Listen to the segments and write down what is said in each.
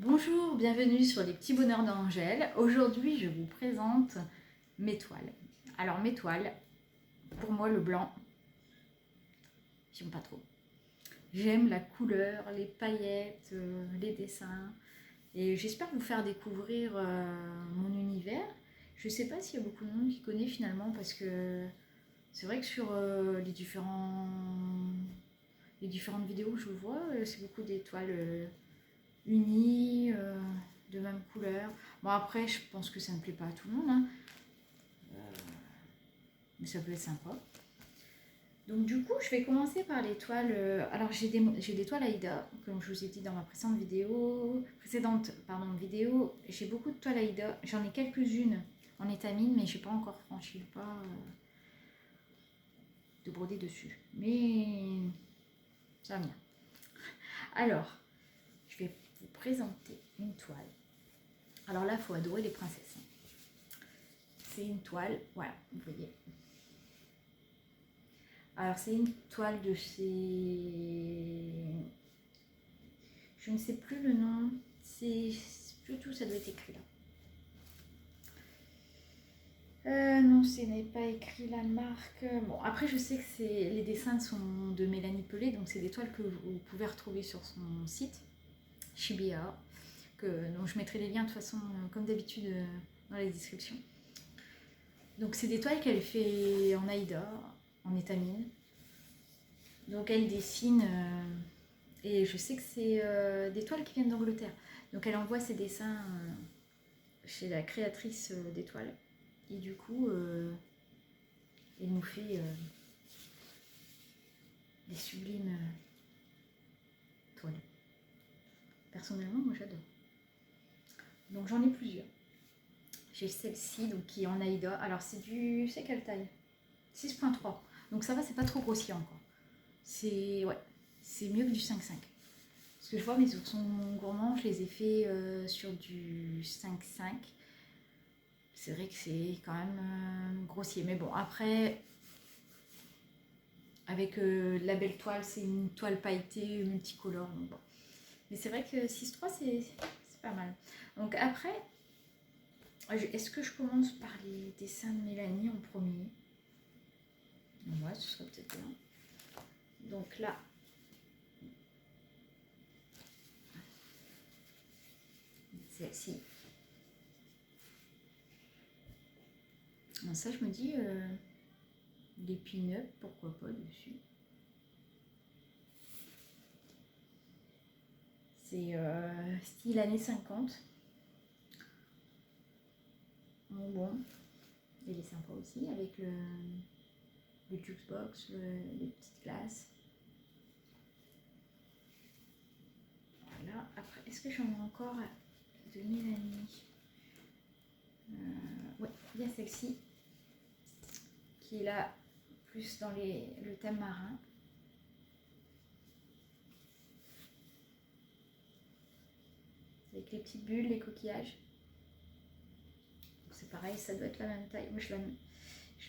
Bonjour, bienvenue sur les petits bonheurs d'Angèle. Aujourd'hui, je vous présente mes toiles. Alors mes toiles, pour moi le blanc, j'aime pas trop. J'aime la couleur, les paillettes, les dessins. Et j'espère vous faire découvrir mon univers. Je sais pas s'il y a beaucoup de monde qui connaît finalement parce que c'est vrai que sur les différentes vidéos que je vois, c'est beaucoup d'étoiles unies, de même couleur. Bon après, je pense que ça ne plaît pas à tout le monde, hein. Mais ça peut être sympa. Donc du coup, je vais commencer par les toiles. Alors j'ai des toiles Aïda, comme je vous ai dit dans ma précédente vidéo. J'ai beaucoup de toiles Aïda. J'en ai quelques-unes en étamine, mais j'ai pas encore franchi le pas de broder dessus. Mais ça vient. Alors, je vais vous présenter une toile. Alors là, il faut adorer les princesses. C'est une toile, voilà, vous voyez. Alors c'est une toile de chez... Je ne sais plus le nom. C'est plutôt, ça doit être écrit là. Non, ce n'est pas écrit la marque. Bon, après je sais que les dessins sont de Mélanie Pelé, donc c'est des toiles que vous pouvez retrouver sur son site, Shibia, dont je mettrai les liens de toute façon, comme d'habitude, dans les descriptions. Donc c'est des toiles qu'elle fait en Aïda, en étamine. Donc elle dessine, et je sais que c'est des toiles qui viennent d'Angleterre. Donc elle envoie ses dessins chez la créatrice des toiles. Et du coup, elle nous fait des sublimes toiles. Personnellement, moi j'adore. Donc j'en ai plusieurs. J'ai celle-ci donc, qui est en Aïda. Alors c'est quelle taille? 6.3. Donc ça va, c'est pas trop grossier encore. C'est mieux que du 5,5. Parce que je vois mes oursons gourmands, je les ai fait sur du 5,5. C'est vrai que c'est quand même grossier. Mais bon, après, avec la belle toile, c'est une toile pailletée multicolore. Donc bon. Mais c'est vrai que 6,3, c'est pas mal. Donc après, est-ce que je commence par les dessins de Mélanie en premier? Ouais, ce serait peut-être bien. Donc là, celle-ci. Ça, je me dis, les pin-up, pourquoi pas dessus. C'est style années 50. Bon, il est sympa aussi avec le jukebox, les petites glaces. Voilà. Après, est-ce que j'en ai encore de Mélanie? Ouais, il y a celle-ci qui est là plus dans le thème marin. Avec les petites bulles, les coquillages. C'est pareil, ça doit être la même taille. Moi, je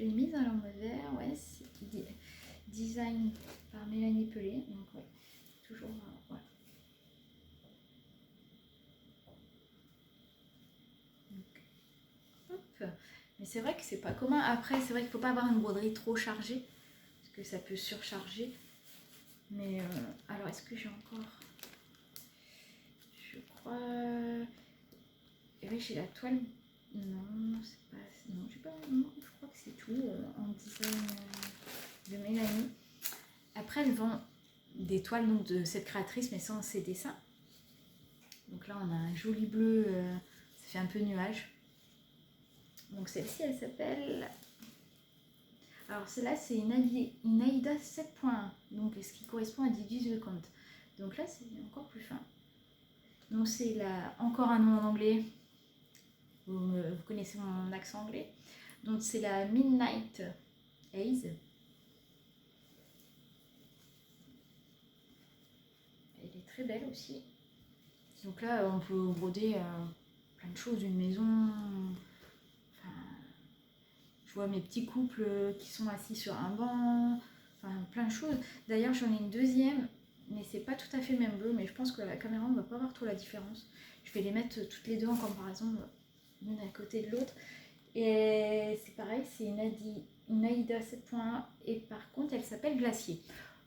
l'ai mise dans l'homme vert. Ouais, c'est design par Mélanie Pelé. Donc, ouais, toujours. Ouais. Donc, hop. Mais c'est vrai que c'est pas commun. Après, c'est vrai qu'il ne faut pas avoir une broderie trop chargée. Parce que ça peut surcharger. Mais alors, est-ce que j'ai encore... Je crois... Et oui, j'ai la toile... Non, c'est pas... Non, j'ai pas... Non, je crois que c'est tout en design de Mélanie. Après, elle vend des toiles donc, de cette créatrice, mais sans ses dessins. Donc là, on a un joli bleu, ça fait un peu nuage. Donc celle-ci, elle s'appelle... Alors celle-là, c'est une Aïda 7.1, donc ce qui correspond à 18 de compte. Donc là, c'est encore plus fin. Donc c'est encore un nom en anglais. Vous connaissez mon accent anglais. Donc c'est la Midnight Haze. Elle est très belle aussi. Donc là, on peut broder plein de choses, une maison. Enfin, je vois mes petits couples qui sont assis sur un banc. Enfin, plein de choses. D'ailleurs, j'en ai une deuxième mais c'est pas tout à fait le même bleu, mais je pense que la caméra on va pas voir trop la différence. Je vais les mettre toutes les deux en comparaison, l'une à côté de l'autre. Et c'est pareil, c'est une Aïda 7.1 et par contre elle s'appelle Glacier.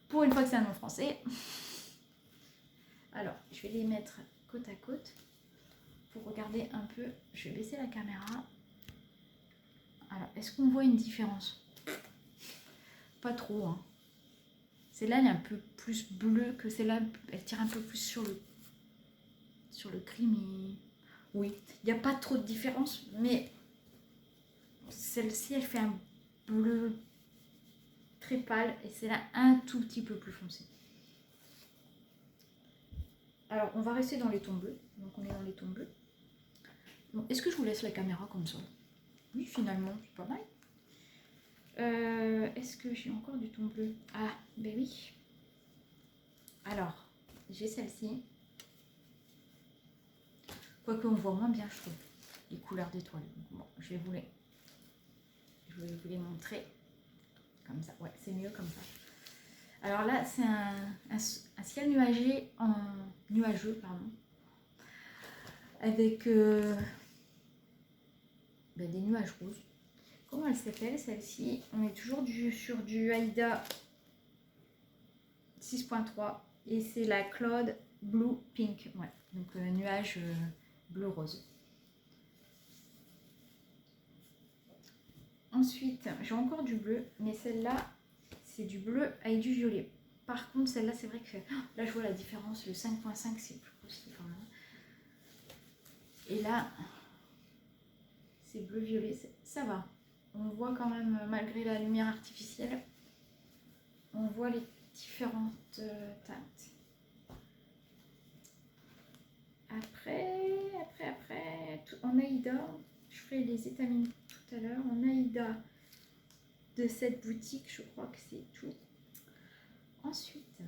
Pour une fois que c'est un nom français. Alors, je vais les mettre côte à côte pour regarder un peu. Je vais baisser la caméra. Alors, est-ce qu'on voit une différence? Pas trop, hein. Celle-là, elle est un peu plus bleue que celle-là. Elle tire un peu plus sur le gris, mais oui, il n'y a pas trop de différence, mais celle-ci, elle fait un bleu très pâle et celle-là un tout petit peu plus foncé. Alors, on va rester dans les tons bleus. Donc, on est dans les tons bleus. Est-ce que je vous laisse la caméra comme ça? Oui, finalement, c'est pas mal. Est-ce que j'ai encore du ton bleu? Ah, ben oui. Alors, j'ai celle-ci. Quoique on voit moins bien, je trouve, les couleurs d'étoiles. Bon, je vais vous les montrer. Comme ça, ouais, c'est mieux comme ça. Alors là, c'est un ciel nuageux, pardon, avec des nuages roses. Comment elle s'appelle celle-ci? On est toujours sur du Aïda 6.3 et c'est la Cloud Blue Pink. Ouais, donc nuage bleu rose. Ensuite, j'ai encore du bleu, mais celle-là, c'est du bleu avec du violet. Par contre, celle-là, c'est vrai que là, je vois la différence. Le 5.5, c'est plus précis quand même. Et là, c'est bleu-violet. Ça va. On voit quand même, malgré la lumière artificielle, on voit les différentes teintes. Après, en Aïda, je ferai les étamines tout à l'heure. En Aïda de cette boutique, je crois que c'est tout. Ensuite,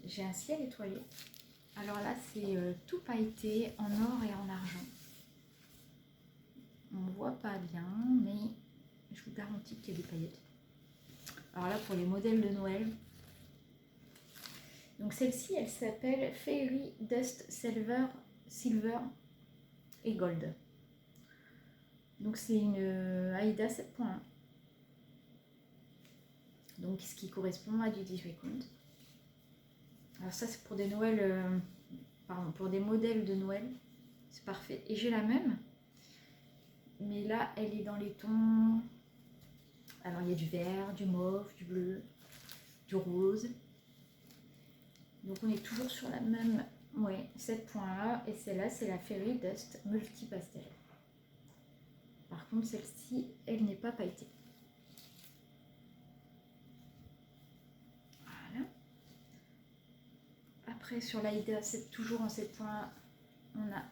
j'ai un ciel étoilé. Alors là, c'est tout pailleté en or et en argent. On ne voit pas bien, mais je vous garantis qu'il y a des paillettes. Alors là, pour les modèles de Noël. Donc celle-ci, elle s'appelle Fairy Dust Silver et Gold. Donc c'est une Aïda 7.1. Donc ce qui correspond à du 18 count. Alors ça c'est pour des Noëls, pour des modèles de Noël. C'est parfait. Et j'ai la même. Mais là, elle est dans les tons... Alors il y a du vert, du mauve, du bleu, du rose. Donc on est toujours sur la même 7.1 et celle-là c'est la Fairy Dust Multi Pastel. Par contre celle-ci elle n'est pas pailletée. Voilà. Après sur l'Aïda, c'est toujours en 7.1, on a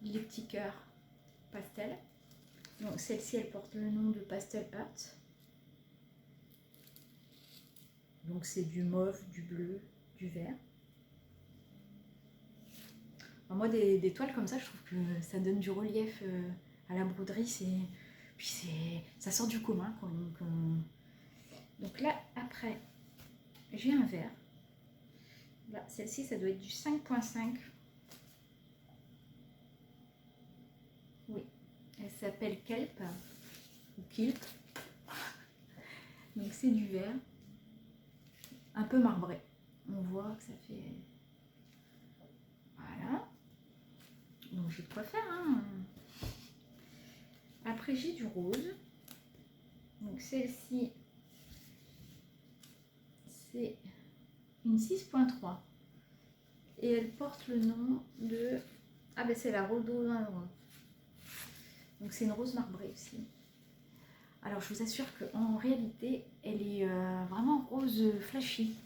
les petits cœurs pastel. Donc celle-ci elle porte le nom de Pastel Heart. Donc c'est du mauve, du bleu, du vert. Alors moi des toiles comme ça, je trouve que ça donne du relief à la broderie, ça sort du commun quoi. Donc là après j'ai un vert. Là celle-ci ça doit être du 5.5. Oui, elle s'appelle Kelp ou Kilp. Donc c'est du vert un peu marbré. On voit que ça fait... Voilà. Donc j'ai de quoi faire, hein. Après j'ai du rose. Donc celle-ci, c'est une 6.3. Et elle porte le nom de... Ah ben c'est la rhododendron. Donc c'est une rose marbrée aussi. Alors je vous assure qu'en réalité, elle est vraiment rose flashy.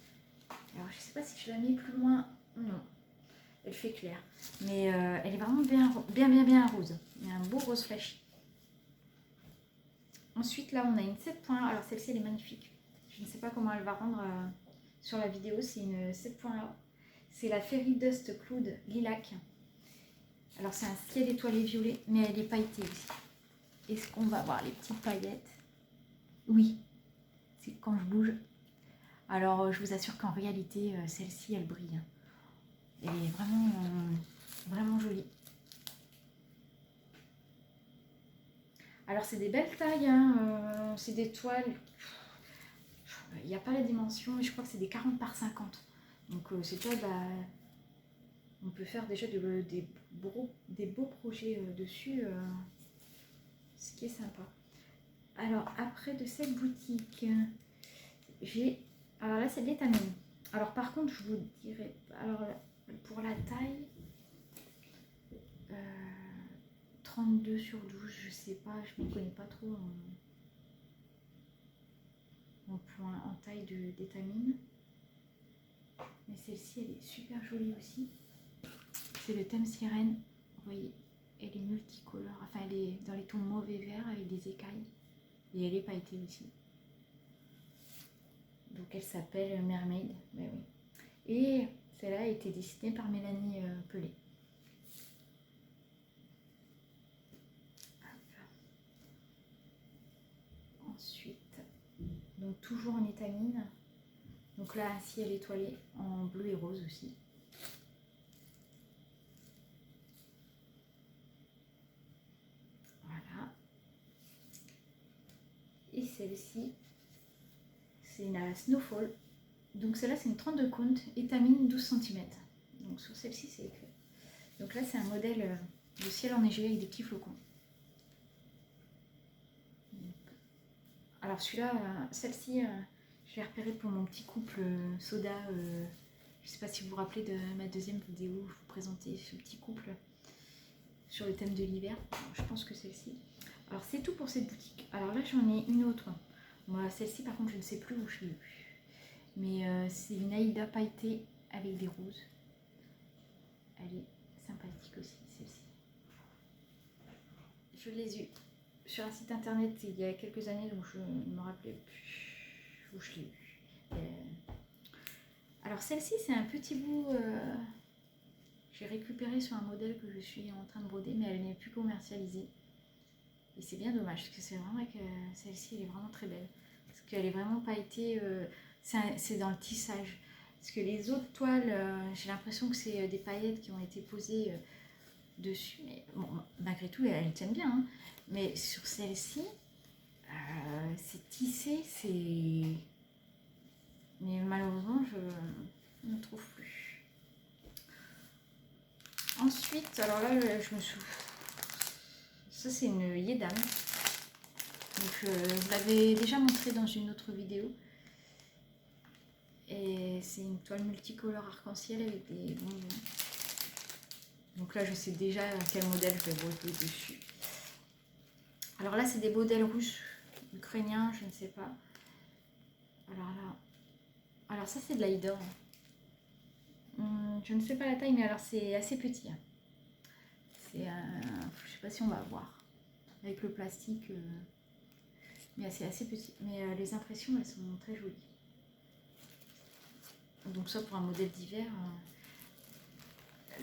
Alors je sais pas si je la mets plus loin. Non. Elle fait clair. Mais elle est vraiment bien rose. Il y a un beau rose flashy. Ensuite, là, on a une 7.1. Alors, celle-ci, elle est magnifique. Je ne sais pas comment elle va rendre sur la vidéo. C'est une 7.1. C'est la Fairy Dust Cloud Lilac. Alors, c'est un ciel étoilé violet, mais elle est pailletée aussi. Est-ce qu'on va voir les petites paillettes? Oui. C'est quand je bouge. Alors, je vous assure qu'en réalité, celle-ci, elle brille. Hein. Elle est vraiment, vraiment jolie. Alors, c'est des belles tailles. Hein. C'est des toiles. Il n'y a pas la dimension, mais je crois que c'est des 40 par 50. Donc, c'est toi, bah, on peut faire déjà des beaux projets dessus, ce qui est sympa. Alors, après de cette boutique, j'ai... Alors là, c'est de l'étamine. Alors, par contre, je vous dirais... Alors, pour la taille, 32 sur 12, je sais pas, je ne m'y connais pas trop en taille d'étamine. Mais celle-ci, elle est super jolie aussi. C'est le thème sirène. Vous voyez, elle est multicolore. Enfin, elle est dans les tons mauve et vert avec des écailles. Et elle est pailletée aussi. Donc, elle s'appelle Mermaid. Ben oui. Et celle-là a été dessinée par Mélanie Pelé. Ensuite, donc toujours en étamine. Donc là, un ciel étoilé en bleu et rose aussi. Voilà. Et celle-ci, c'est une Snowfall. Donc celle-là, c'est une 32 compte, étamine 12 cm. Donc sur celle-ci, c'est écrit. Donc là, c'est un modèle de ciel enneigé avec des petits flocons. Donc, alors celui-là, celle-ci, je l'ai repérée pour mon petit couple soda. Je ne sais pas si vous vous rappelez de ma deuxième vidéo où je vous présentais ce petit couple sur le thème de l'hiver. Je pense que celle-ci. Alors c'est tout pour cette boutique. Alors là, j'en ai une autre. Moi, celle-ci, par contre, je ne sais plus où je l'ai vue. Mais c'est une Aïda pailletée avec des roses. Elle est sympathique aussi, celle-ci. Je l'ai eue sur un site internet il y a quelques années, donc je ne me rappelais plus où je l'ai eue. Alors celle-ci, c'est un petit bout... j'ai récupéré sur un modèle que je suis en train de broder, mais elle n'est plus commercialisée. Et c'est bien dommage, parce que c'est vraiment que celle-ci, elle est vraiment très belle. Parce qu'elle est vraiment pailletée, c'est dans le tissage. Parce que les autres toiles, j'ai l'impression que c'est des paillettes qui ont été posées dessus. Mais bon, malgré tout, elles tiennent bien. Hein. Mais sur celle-ci, c'est tissé, c'est... Mais malheureusement, je ne trouve plus. Ensuite, alors là, je me souviens... Ça, c'est une Yedam. Donc, je vous l'avais déjà montré dans une autre vidéo. Et c'est une toile multicolore arc-en-ciel avec des bonbons. Donc là, je sais déjà quel modèle je vais broder dessus. Alors là, c'est des modèles russes, ukrainiens, je ne sais pas. Alors là... Alors ça, c'est de l'Aïda. Je ne sais pas la taille, mais alors c'est assez petit. Hein. C'est un... Je sais pas si on va voir. Avec le plastique... Mais c'est assez petit. Mais les impressions, elles sont très jolies. Donc ça, pour un modèle d'hiver...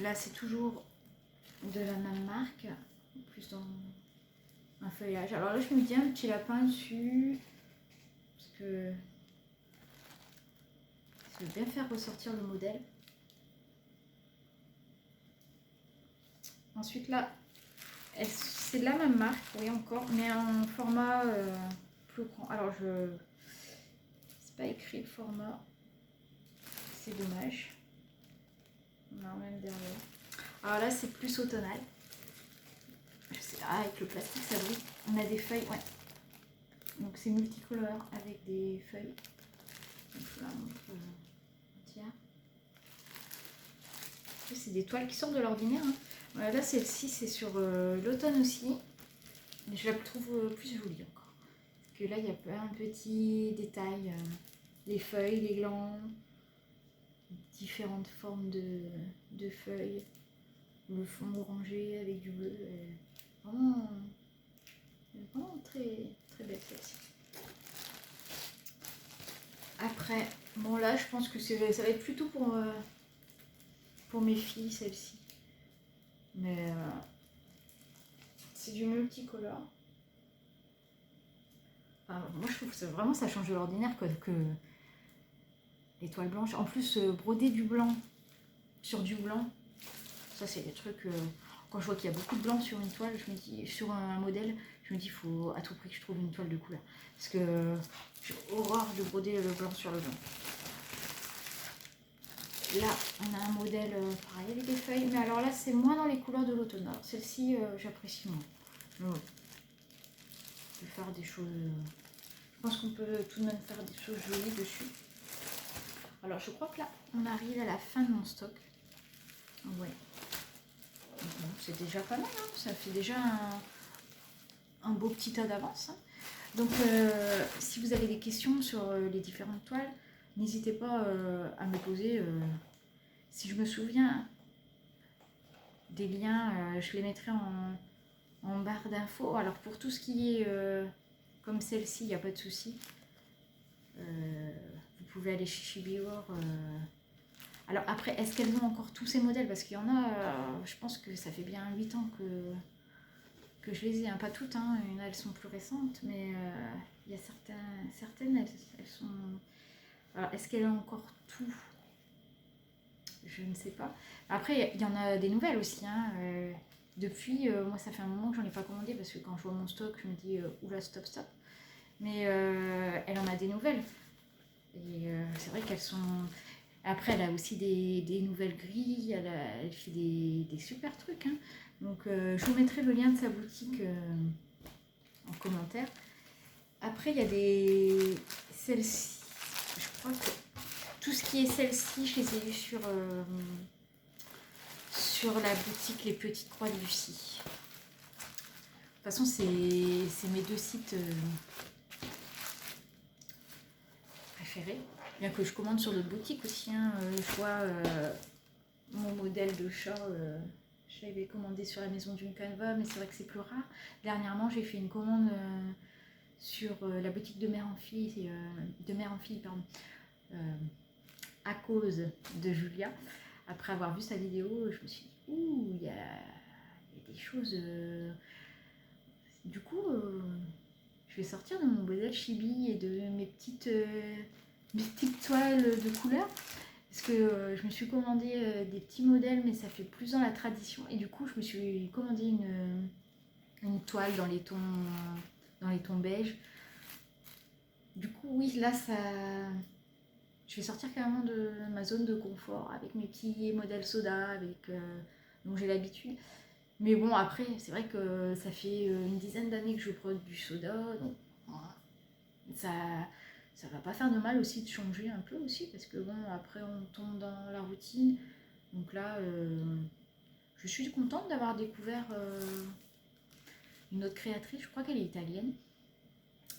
Là, c'est toujours de la même marque. Plus dans un feuillage. Alors là, je me dis un petit lapin dessus. Parce que... Je vais bien faire ressortir le modèle. Ensuite là, c'est de la même marque, oui encore, mais en format plus grand. Alors c'est pas écrit le format, c'est dommage. Non, même derrière. Alors là, c'est plus automnal. Je sais, avec le plastique, ça brille. On a des feuilles, ouais. Donc c'est multicolore avec des feuilles. Donc je la montre entière. C'est des toiles qui sortent de l'ordinaire. Hein. Là, celle-ci, c'est sur l'automne aussi. Mais je la trouve plus jolie encore. Parce que là, il y a plein de petits détails. Les feuilles, les glands, différentes formes de feuilles. Le fond orangé avec du bleu. Vraiment, vraiment très, très belle celle-ci. Après, bon là, je pense que ça va être plutôt pour mes filles, celle-ci. Mais c'est du multicolore. Enfin, moi, je trouve que vraiment, ça change de l'ordinaire que les toiles blanches. En plus, broder du blanc sur du blanc, ça c'est des trucs... quand je vois qu'il y a beaucoup de blanc sur une toile, je me dis, sur un modèle, je me dis, il faut à tout prix que je trouve une toile de couleur. Parce que j'ai horreur de broder le blanc sur le blanc. Là, on a un modèle pareil avec des feuilles, mais alors là, c'est moins dans les couleurs de l'automne. Alors celle-ci, j'apprécie moins. On peut faire des choses... je pense qu'on peut tout de même faire des choses jolies dessus. Alors, je crois que là, on arrive à la fin de mon stock. Ouais. Bon, c'est déjà pas mal, hein. Ça fait déjà un beau petit tas d'avance. Hein. Donc, si vous avez des questions sur les différentes toiles, n'hésitez pas à me poser. Si je me souviens des liens, je les mettrai en barre d'infos. Alors, pour tout ce qui est comme celle-ci, il n'y a pas de souci. Vous pouvez aller chez Chibior. Alors après, est-ce qu'elles ont encore tous ces modèles? Parce qu'il y en a, je pense que ça fait bien 8 ans que je les ai. Hein. Pas toutes, hein. Il y en a, elles sont plus récentes, mais il y a certaines, elles sont... Alors, est-ce qu'elle a encore tout? Je ne sais pas. Après, il y en a des nouvelles aussi. Hein. Depuis, moi, ça fait un moment que j'en ai pas commandé parce que quand je vois mon stock, je me dis, oula, stop, stop. Mais elle en a des nouvelles. Et c'est vrai qu'elles sont... Après, elle a aussi des nouvelles grilles, elle fait des super trucs. Hein. Donc, je vous mettrai le lien de sa boutique en commentaire. Après, il y a des... Celles-ci, je crois que tout ce qui est celle-ci, je les ai eues sur la boutique Les Petites Croix de Lucie. De toute façon, c'est mes deux sites préférés. Bien que je commande sur d'autres boutiques aussi. Hein. Je vois mon modèle de chat, je l'avais commandé sur la maison d'une Canva, mais c'est vrai que c'est plus rare. Dernièrement, j'ai fait une commande sur la boutique de mère en fille, pardon, à cause de Julia. Après avoir vu sa vidéo, je me suis dit, ouh, il y a des choses... Du coup, je vais sortir de mon modèle chibi et de mes petites toiles de couleur. Parce que je me suis commandé des petits modèles, mais ça fait plus dans la tradition. Et du coup, je me suis commandé une toile dans les tons beige. Du coup, oui, là, ça... Je vais sortir carrément de ma zone de confort avec mes petits modèles soda, avec dont j'ai l'habitude. Mais bon, après, c'est vrai que ça fait une dizaine d'années que je prends du soda, donc voilà. Ça va pas faire de mal aussi de changer un peu aussi, parce que bon, après on tombe dans la routine. Donc là, je suis contente d'avoir découvert une autre créatrice, je crois qu'elle est italienne.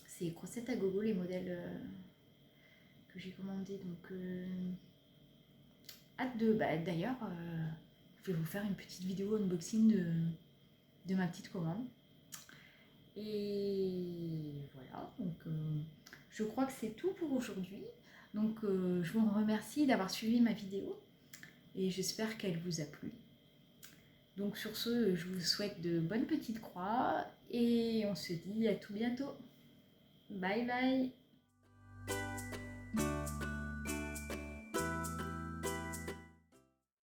C'est Crocette à Gogo, les modèles que j'ai commandés. Donc, hâte de... Bah, d'ailleurs, je vais vous faire une petite vidéo unboxing de ma petite commande. Et voilà, donc je crois que c'est tout pour aujourd'hui. Donc je vous remercie d'avoir suivi ma vidéo et j'espère qu'elle vous a plu. Donc sur ce, je vous souhaite de bonnes petites croix et on se dit à tout bientôt. Bye bye.